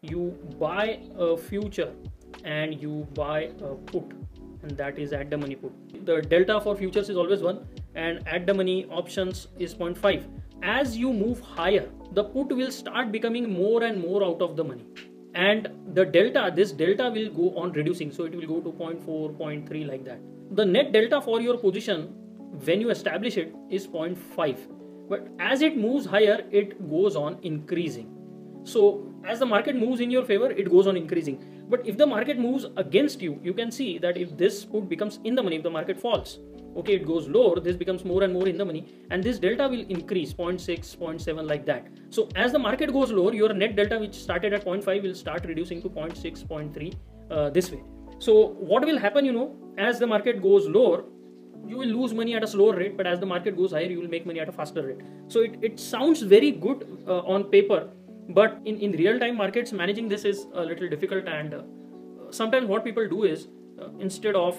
you buy a future and you buy a put, and that is at the money put. The delta for futures is always 1 and at the money options is 0.5. As you move higher, the put will start becoming more and more out of the money, and the delta, this delta will go on reducing, so it will go to 0.4, 0.3 like that. The net delta for your position when you establish it is 0.5, but as it moves higher, it goes on increasing. So as the market moves in your favor, it goes on increasing. But if the market moves against you, you can see that if this put becomes in the money, if the market falls, okay, it goes lower, this becomes more and more in the money, and this delta will increase 0.6, 0.7 like that. So as the market goes lower, your net delta, which started at 0.5, will start reducing to 0.6, 0.3 this way. So what will happen, you know, as the market goes lower, you will lose money at a slower rate, but as the market goes higher, you will make money at a faster rate. So it sounds very good on paper, but in real-time markets, managing this is a little difficult, and sometimes what people do is instead of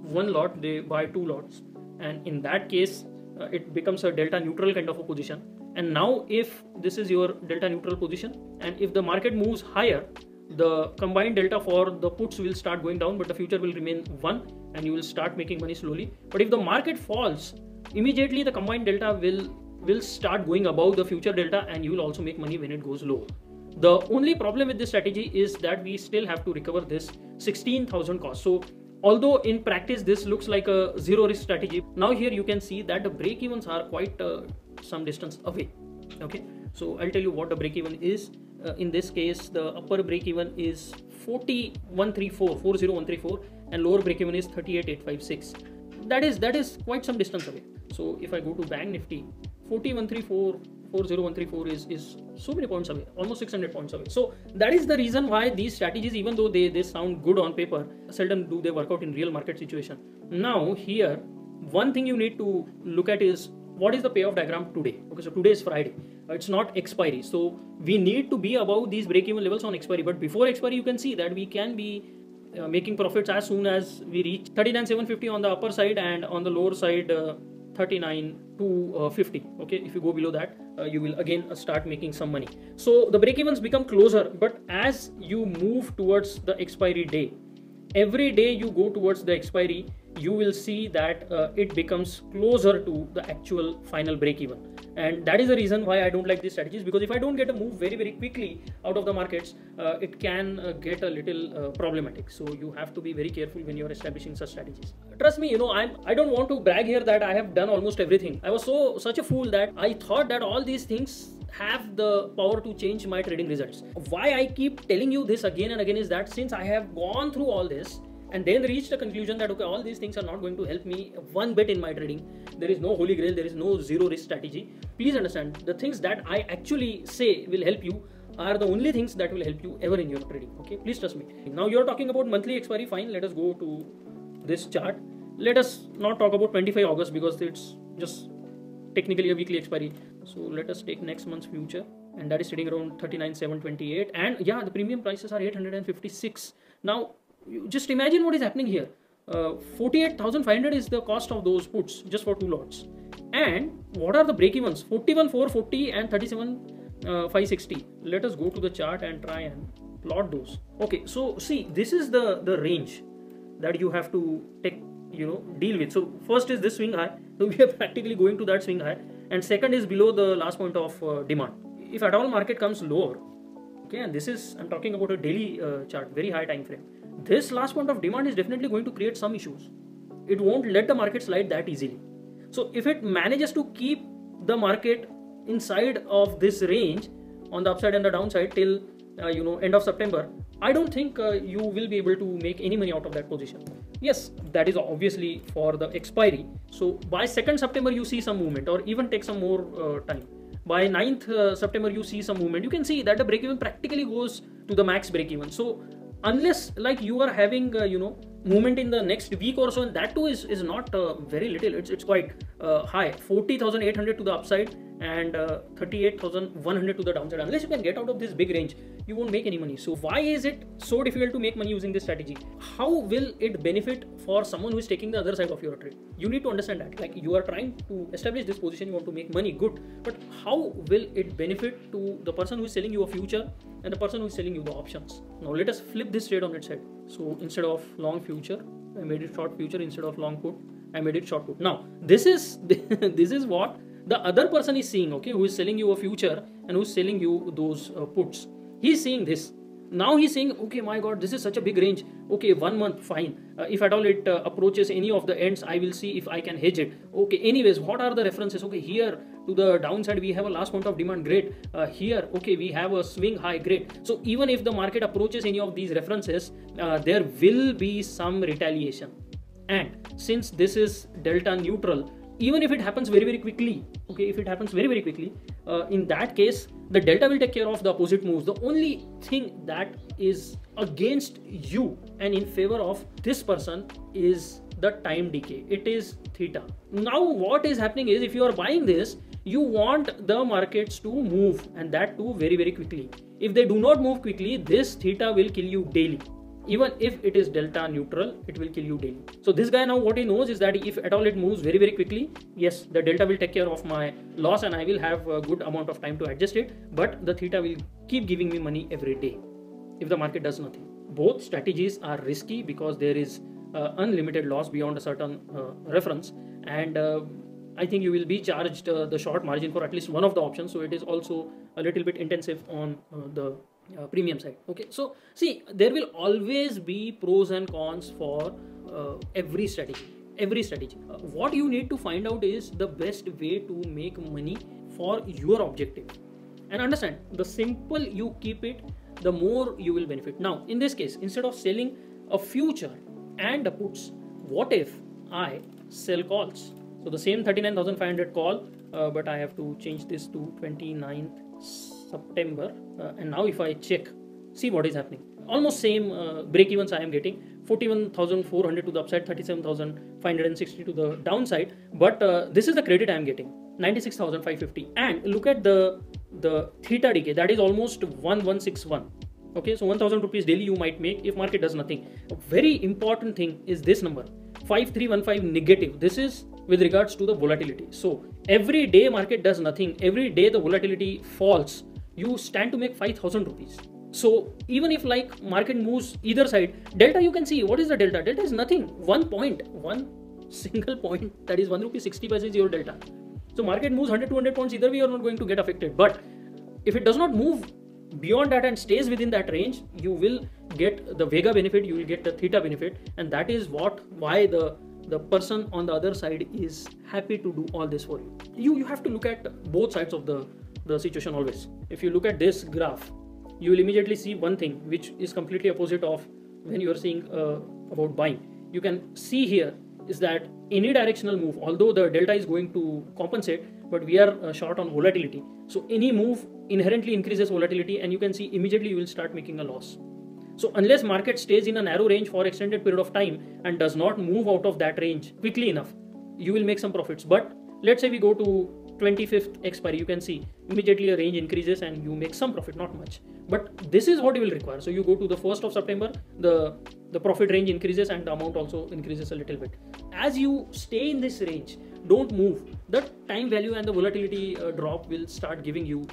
one lot, they buy 2 lots, and in that case, it becomes a delta neutral kind of a position. And now if this is your delta neutral position, and if the market moves higher, the combined delta for the puts will start going down, but the future will remain 1 and you will start making money slowly. But if the market falls, immediately the combined delta will start going above the future delta, and you will also make money when it goes low. The only problem with this strategy is that we still have to recover this 16,000 cost. So although in practice this looks like a zero risk strategy, now here you can see that the break evens are quite some distance away. Okay, so I'll tell you what the break even is. In this case, the upper break even is 40,134, and lower break even is 38,856. That is quite some distance away. So if I go to Bank Nifty, 40,134 is so many points away, almost 600 points away. So that is the reason why these strategies, even though they sound good on paper, seldom do they work out in real market situation. Now here, one thing you need to look at is what is the payoff diagram today. Okay, so today is Friday. It's not expiry, so we need to be above these break-even levels on expiry. But before expiry, you can see that we can be making profits as soon as we reach 39,750 on the upper side, and on the lower side 39,250. Okay, if you go below that, you will again start making some money. So the break-evens become closer, but as you move towards the expiry day, every day you go towards the expiry, you will see that it becomes closer to the actual final break-even. And that is the reason why I don't like these strategies, because if I don't get a move very quickly out of the markets, it can get a little problematic. So you have to be very careful when you're establishing such strategies. Trust me, you know, I don't want to brag here that I have done almost everything. I was such a fool that I thought that all these things have the power to change my trading results. Why I keep telling you this again and again is that since I have gone through all this and then reached a conclusion that okay, all these things are not going to help me one bit in my trading. There is no holy grail, there is no zero risk strategy. Please understand, the things that I actually say will help you are the only things that will help you ever in your trading. Okay, please trust me. Now you're talking about monthly expiry, fine, let us go to this chart. Let us not talk about 25 August because it's just technically a weekly expiry. So let us take next month's future, and that is sitting around 39,728, and yeah, the premium prices are 856. Now you just imagine what is happening here. 48,500 is the cost of those puts just for 2 lots. And what are the break-evens? 41,440 and 37,560. Let us go to the chart and try and plot those. Okay, so see, this is the range that you have to take, deal with. So first is this swing high. So we are practically going to that swing high. And second is below the last point of demand. If at all market comes lower, okay, and this is, I'm talking about a daily chart, very high time frame. This last point of demand is definitely going to create some issues. It won't let the market slide that easily. So if it manages to keep the market inside of this range on the upside and the downside till end of September, I don't think you will be able to make any money out of that position. Yes, that is obviously for the expiry. So by 2nd September you see some movement, or even take some more time. By 9th September you see some movement. You can see that the break even practically goes to the max break even. So unless like you are having movement in the next week or so, and that too is not very little, it's quite high, 40,800 to the upside and 38,100 to the downside. Unless you can get out of this big range, you won't make any money. So why is it so difficult to make money using this strategy? How will it benefit for someone who is taking the other side of your trade? You need to understand that. Like, you are trying to establish this position, you want to make money, good, but how will it benefit to the person who is selling you a future and the person who is selling you the options? Now let us flip this trade on its head. So instead of long future, I made it short future. Instead of long put, I made it short put. Now this is this is what the other person is seeing, okay, who is selling you a future and who is selling you those puts. He's seeing this. Now he's saying, okay, my God, this is such a big range. Okay, 1 month, fine. If at all it approaches any of the ends, I will see if I can hedge it. Okay, anyways, what are the references? Okay, here to the downside, we have a last point of demand, great. Here, okay, we have a swing high, great. So even if the market approaches any of these references, there will be some retaliation. And since this is delta neutral, even if it happens very, very quickly, okay, if it happens very, very quickly, in that case, the delta will take care of the opposite moves. The only thing that is against you and in favor of this person is the time decay. It is theta. Now what is happening is, if you are buying this, you want the markets to move, and that too very, very quickly. If they do not move quickly, this theta will kill you daily. Even if it is delta neutral, it will kill you daily. So this guy, now what he knows is that if at all it moves very, very quickly, yes, the delta will take care of my loss and I will have a good amount of time to adjust it, but the theta will keep giving me money every day if the market does nothing. Both strategies are risky because there is unlimited loss beyond a certain reference, and I think you will be charged the short margin for at least one of the options. So it is also a little bit intensive on the premium side. Okay, so see, there will always be pros and cons for every strategy. What you need to find out is the best way to make money for your objective, and understand, the simple you keep it, the more you will benefit. Now in this case, instead of selling a future and a puts, what if I sell calls? So the same 39,500 call, but I have to change this to 29th September, and now if I check, see what is happening. Almost same break evens I am getting, 41,400 to the upside, 37,560 to the downside, but this is the credit I am getting, 96,550. And look at the theta decay, that is almost 1161. Okay, so 1,000 rupees daily you might make if market does nothing. A very important thing is this number, 5315 negative. This is with regards to the volatility. So every day market does nothing, every day the volatility falls, you stand to make 5,000 rupees. So even if like market moves either side, delta, you can see what is the delta. Delta is nothing. 1 point, one single point, that is 1 rupee 60 paise is your delta. So market moves 100, 200 points, either way you are not going to get affected. But if it does not move beyond that and stays within that range, you will get the Vega benefit, you will get the theta benefit, and that is why the person on the other side is happy to do all this for you. You have to look at both sides of the situation always. If you look at this graph, you will immediately see one thing which is completely opposite of when you are seeing about buying. You can see here is that any directional move, although the delta is going to compensate, but we are short on volatility. So any move inherently increases volatility, and you can see immediately you will start making a loss. So unless market stays in a narrow range for extended period of time and does not move out of that range quickly enough, you will make some profits. But let's say we go to 25th expiry, you can see immediately a range increases and you make some profit, not much. But this is what you will require. So you go to the 1st of September, the profit range increases and the amount also increases a little bit. As you stay in this range, don't move, the time value and the volatility drop will start giving you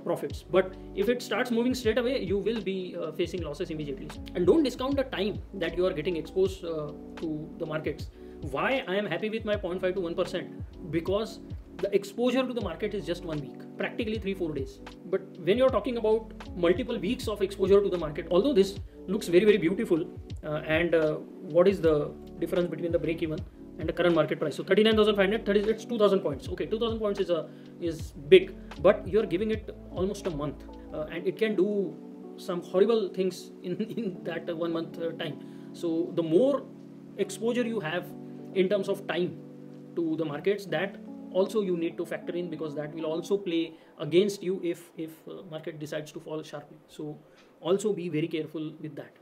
profits. But if it starts moving straight away, you will be facing losses immediately. And don't discount the time that you are getting exposed to the markets. Why I am happy with my 0.5 to 1%? Because the exposure to the market is just 1 week, practically 3-4 days. But when you're talking about multiple weeks of exposure to the market, although this looks very, very beautiful, and what is the difference between the break even and the current market price? So 39,500, it's 2,000 points. Okay, 2,000 points is big, but you're giving it almost a month, and it can do some horrible things in that 1 month time. So the more exposure you have in terms of time to the markets, that also you need to factor in, because that will also play against you if market decides to fall sharply. So also be very careful with that.